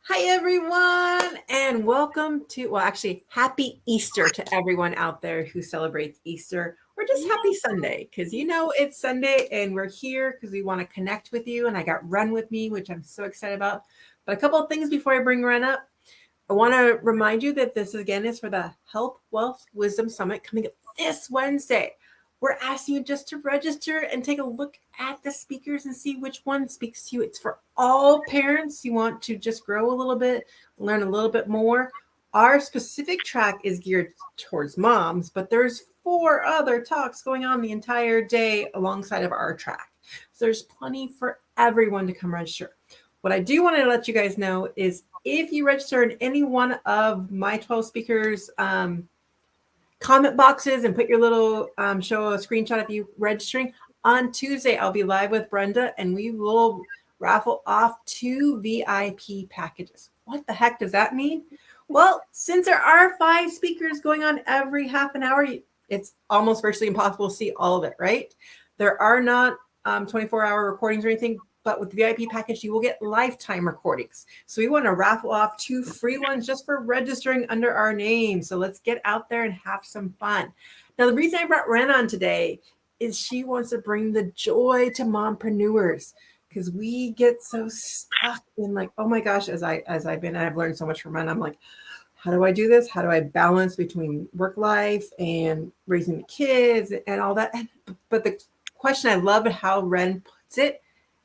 Hi, everyone, and welcome to, happy Easter to everyone out there who celebrates Easter, or just happy Sunday, because it's Sunday and we're here because we want to connect with you. And I got Ren with me, which I'm so excited about. But a couple of things before I bring Ren up. I want to remind you that this again is for the Health, Wealth, Wisdom Summit coming up this Wednesday. We're asking you just to register and take a look at the speakers and see which one speaks to you. It's for all parents. You want to just grow a little bit, learn a little bit more. Our specific track is geared towards moms, but there's 4 other talks going on the entire day alongside of our track. So there's plenty for everyone to come register. What I do want to let you guys know is if you register in any one of my 12 speakers comment boxes and put your little show a screenshot of you registering, on Tuesday I'll be live with Brenda and we will raffle off 2 VIP packages. What the heck does that mean? Well, since there are 5 speakers going on every half an hour, it's almost virtually impossible to see all of it, right? There are not 24-hour recordings or anything, but with the VIP package, you will get lifetime recordings. So we want to raffle off 2 free ones just for registering under our name. So let's get out there and have some fun. Now, the reason I brought Ren on today is she wants to bring the joy to mompreneurs, because we get so stuck in like, oh my gosh, I've learned so much from Ren. I'm like, how do I do this? How do I balance between work life and raising the kids and all that? But the question, I love how Ren puts it,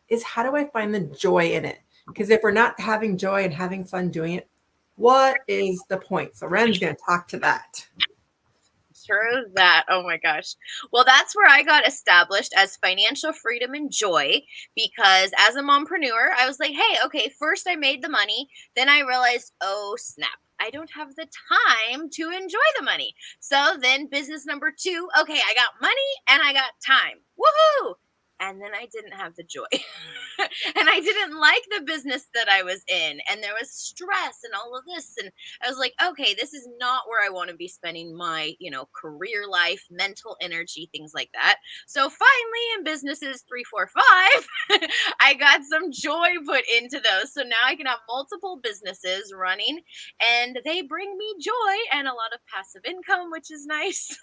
is how do I find the joy in it? Because if we're not having joy and having fun doing it, what is the point? So Ren's going to talk to that. True that. Oh my gosh. Well, that's where I got established as financial freedom and joy, because as a mompreneur, I was like, hey, okay, first I made the money. Then I realized, oh, snap. I don't have the time to enjoy the money. So then business number 2, okay, I got money and I got time. Woohoo! And then I didn't have the joy. And I didn't like the business that I was in. And there was stress and all of this. And I was like, okay, this is not where I want to be spending my, career life, mental energy, things like that. So finally, in businesses 3, 4, 5, I got some joy put into those. So now I can have multiple businesses running and they bring me joy and a lot of passive income, which is nice.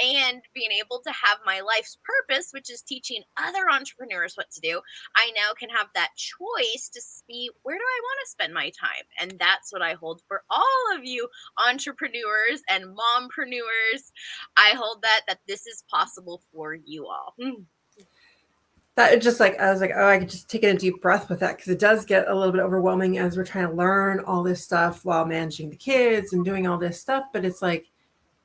And being able to have my life's purpose, which is teaching other entrepreneurs what to do, I now can have that choice to see, where do I want to spend my time? And that's what I hold for all of you entrepreneurs and mompreneurs. I hold that this is possible for you all. That just like, I was like, oh, I could just take in a deep breath with that, because it does get a little bit overwhelming as we're trying to learn all this stuff while managing the kids and doing all this stuff. But it's like,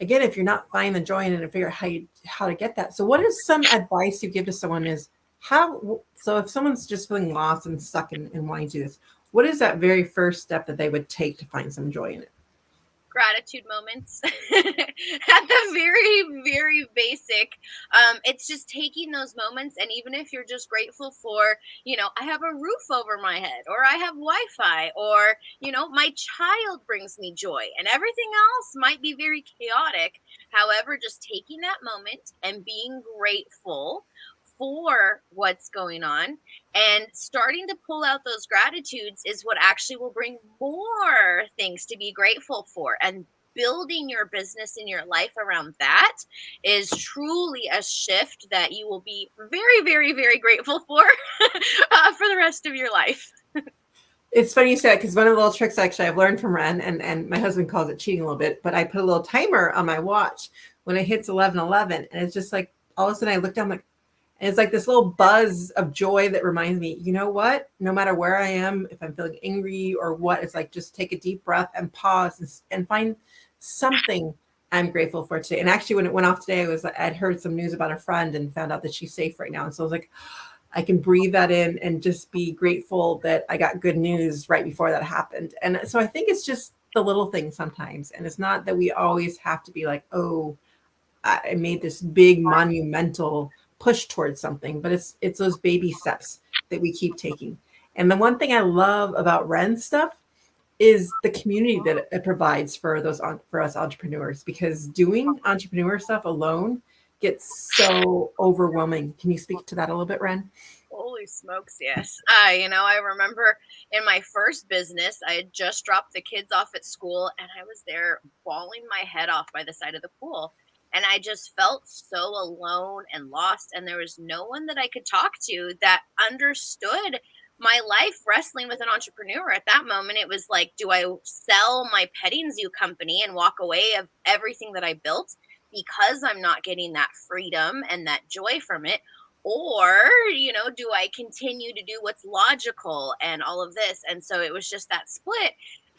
again, if you're not finding the joy in it and figure out how to get that. So what is some advice you give to someone is so if someone's just feeling lost and stuck and wanting to do this, what is that very first step that they would take to find some joy in it? Gratitude moments at the very, very basic. It's just taking those moments, and even if you're just grateful for, I have a roof over my head, or I have Wi-Fi, or my child brings me joy, and everything else might be very chaotic. However, just taking that moment and being grateful for what's going on and starting to pull out those gratitudes is what actually will bring more things to be grateful for. And building your business in your life around that is truly a shift that you will be very, very, very grateful for the rest of your life. It's funny you say that, because one of the little tricks actually I've learned from Ren, and my husband calls it cheating a little bit, but I put a little timer on my watch when it hits 11:11, and it's just like all of a sudden I look down, like, and it's like this little buzz of joy that reminds me, you know what? No matter where I am, if I'm feeling angry or what, it's like just take a deep breath and pause and find something I'm grateful for today. And actually, when it went off today, I'd heard some news about a friend and found out that she's safe right now. And so I was like, I can breathe that in and just be grateful that I got good news right before that happened. And so I think it's just the little things sometimes. And it's not that we always have to be like, oh, I made this big monumental push towards something, but it's those baby steps that we keep taking. And the one thing I love about Ren's stuff is the community that it provides for us entrepreneurs, because doing entrepreneur stuff alone gets so overwhelming. Can you speak to that a little bit, Ren? Holy smokes, yes. I remember in my first business, I had just dropped the kids off at school and I was there bawling my head off by the side of the pool. And I just felt so alone and lost. And there was no one that I could talk to that understood my life wrestling with an entrepreneur. At that moment, it was like, do I sell my petting zoo company and walk away of everything that I built because I'm not getting that freedom and that joy from it? Or do I continue to do what's logical and all of this? And so it was just that split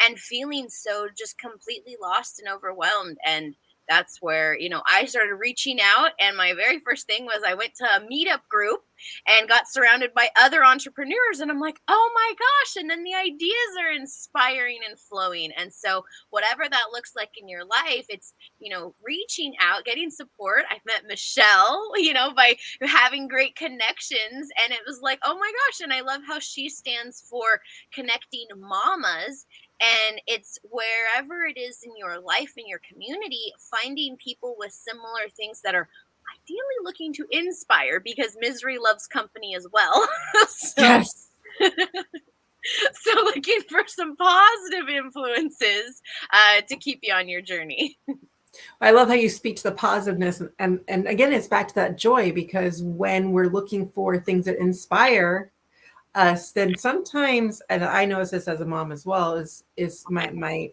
and feeling so just completely lost and overwhelmed. And that's where I started reaching out, and my very first thing was I went to a meetup group and got surrounded by other entrepreneurs, and I'm like, oh my gosh, and then the ideas are inspiring and flowing. And so whatever that looks like in your life, it's reaching out, getting support. I've met Michelle by having great connections, and it was like, oh my gosh. And I love how she stands for connecting mamas, and it's wherever it is in your life, in your community, finding people with similar things that are ideally looking to inspire, because misery loves company as well. so, Yes. so looking for some positive influences to keep you on your journey. I love how you speak to the positiveness, and again, it's back to that joy, because when we're looking for things that inspire us, then sometimes, and I notice this as a mom as well, is my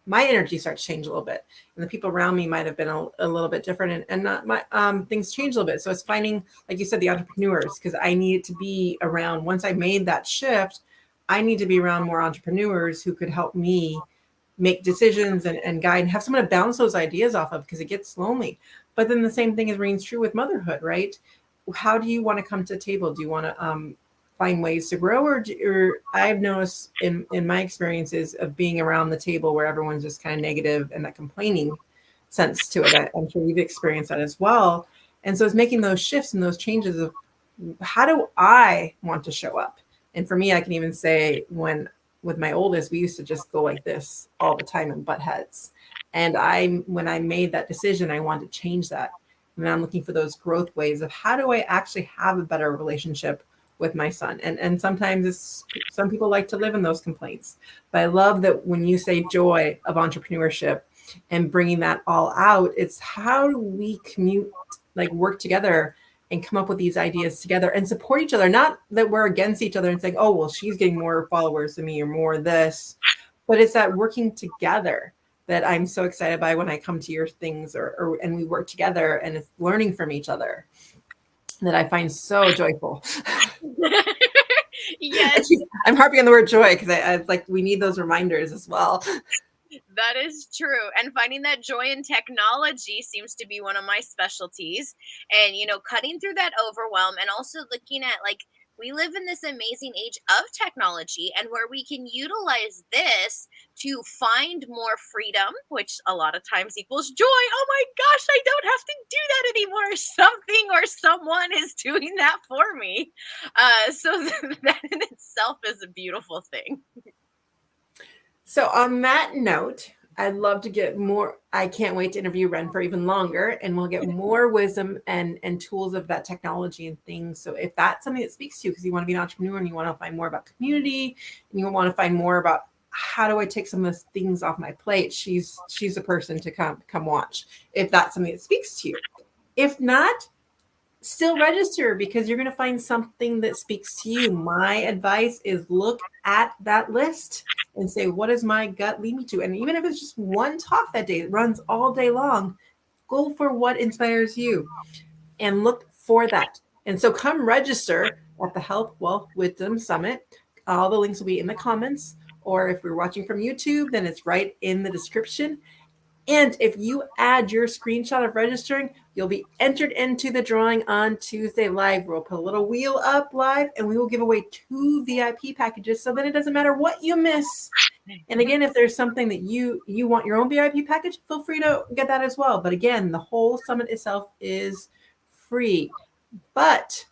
energy starts to change a little bit, and the people around me might have been a little bit different, and not my things change a little bit. So it's finding, like you said, the entrepreneurs, because I needed to be around. Once I made that shift, I need to be around more entrepreneurs who could help me make decisions and guide and have someone to bounce those ideas off of, because it gets lonely. But then the same thing is rings true with motherhood, right? How do you want to come to the table? Do you want to find ways to grow, or I've noticed in my experiences of being around the table where everyone's just kind of negative and that complaining sense to it. I'm sure you've experienced that as well. And so it's making those shifts and those changes of how do I want to show up? And for me, I can even say with my oldest, we used to just go like this all the time and butt heads. And when I made that decision, I wanted to change that. And I'm looking for those growth ways of how do I actually have a better relationship with my son. And sometimes some people like to live in those complaints. But I love that when you say joy of entrepreneurship and bringing that all out, it's how do we work together and come up with these ideas together and support each other. Not that we're against each other and saying, oh, well, she's getting more followers than me or more this, but it's that working together that I'm so excited by when I come to your things and we work together, and it's learning from each other that I find so joyful. Yes. I'm harping on the word joy because I like we need those reminders as well. That is true. And finding that joy in technology seems to be one of my specialties. And, cutting through that overwhelm, and also looking at we live in this amazing age of technology, and where we can utilize this to find more freedom, which a lot of times equals joy. Oh my gosh, I don't have to do that anymore. Something or someone is doing that for me. So that in itself is a beautiful thing. So on that note, I'd love to get more. I can't wait to interview Ren for even longer, and we'll get more wisdom and tools of that technology and things. So if that's something that speaks to you, because you want to be an entrepreneur and you want to find more about community and you want to find more about how do I take some of the things off my plate, she's the person to come watch if that's something that speaks to you. If not, still register, because you're going to find something that speaks to you. My advice is look at that list and say, what does my gut lead me to? And even if it's just one talk that day, it runs all day long, go for what inspires you and look for that. And so come register at the Health, Wealth, Wisdom Summit. All the links will be in the comments, or if you're watching from YouTube, then it's right in the description. And if you add your screenshot of registering, you'll be entered into the drawing on Tuesday live. We'll put a little wheel up live, and we will give away 2 VIP packages. So then it doesn't matter what you miss. And again, if there's something that you want your own VIP package, feel free to get that as well. But again, the whole summit itself is free. But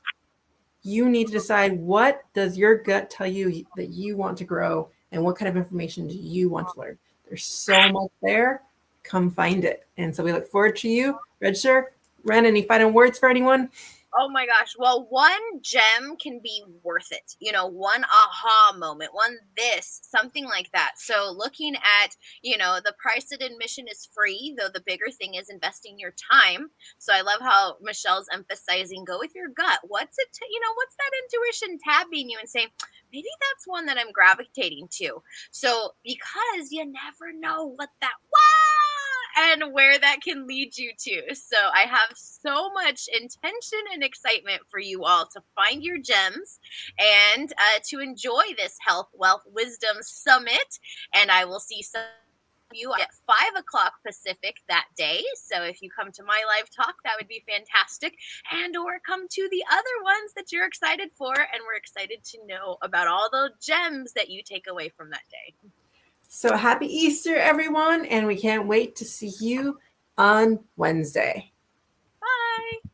you need to decide, what does your gut tell you that you want to grow, and what kind of information do you want to learn? There's so much there. Come find it. And so we look forward to you. Register. Ren, any final words for anyone? Oh my gosh. Well, one gem can be worth it. One aha moment, one this, something like that. So looking at, the price of admission is free, though the bigger thing is investing your time. So I love how Michelle's emphasizing go with your gut. What's it, what's that intuition tapping you and saying, maybe that's one that I'm gravitating to. So because you never know what that and where that can lead you to. So I have so much intention and excitement for you all to find your gems and to enjoy this Health, Wealth, Wisdom Summit. And I will see some of you at 5 o'clock Pacific that day. So if you come to my live talk, that would be fantastic. And or come to the other ones that you're excited for. And we're excited to know about all the gems that you take away from that day. So happy Easter, everyone. And we can't wait to see you on Wednesday. Bye.